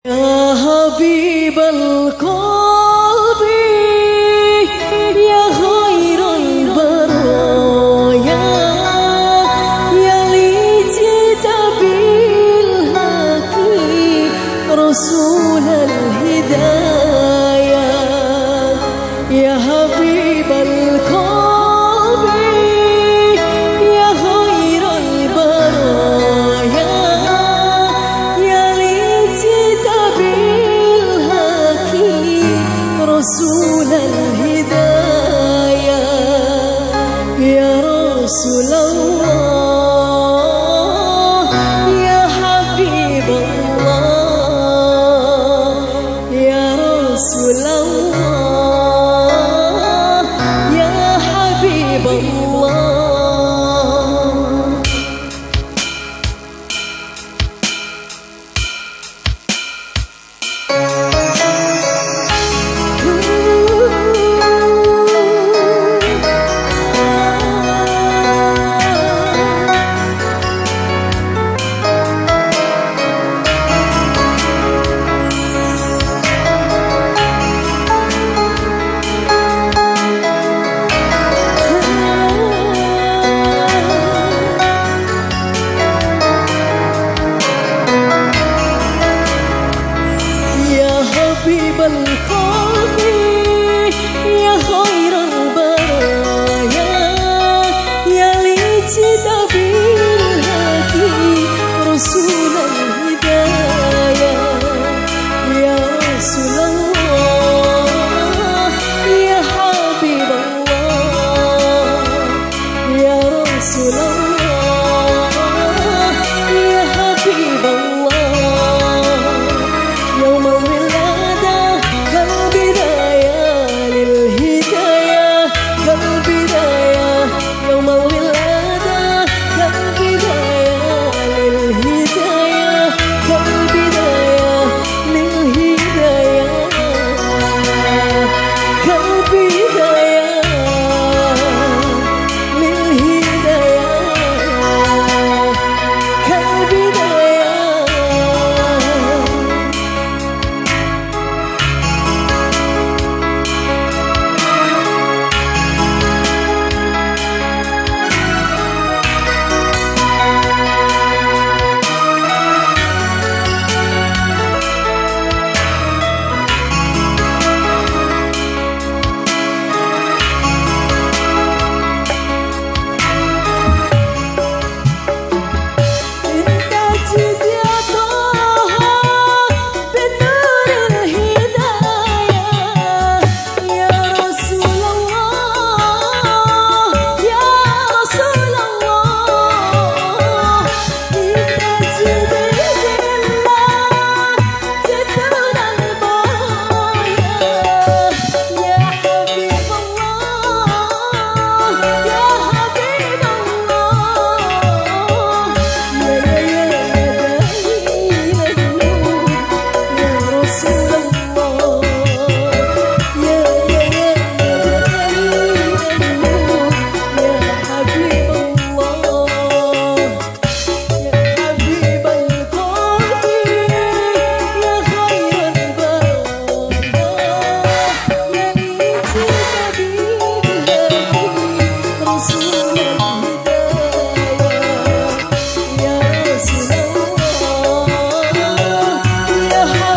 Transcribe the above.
يا حبيب القلب يا خير البرايا يا ليت بالحق رسول الهدايا يا حبيب القلب يا خير البرايا يا ليت بالحق رسول الهدايا يا رسول الله يا حبيب الله يا رسول الله يا حبيب الله حبيب القلب يا خير البرايا يا ليت بالهدي رسول الهدايا يا رسول الله يا حبيب الله يا رسول الله يا حبيب الله يوم الولادة كالبداية للهداية كالبداية يوم الولادة كالبداية للهداية كالبداية للهداية كالبداية للهداية كالبداية يا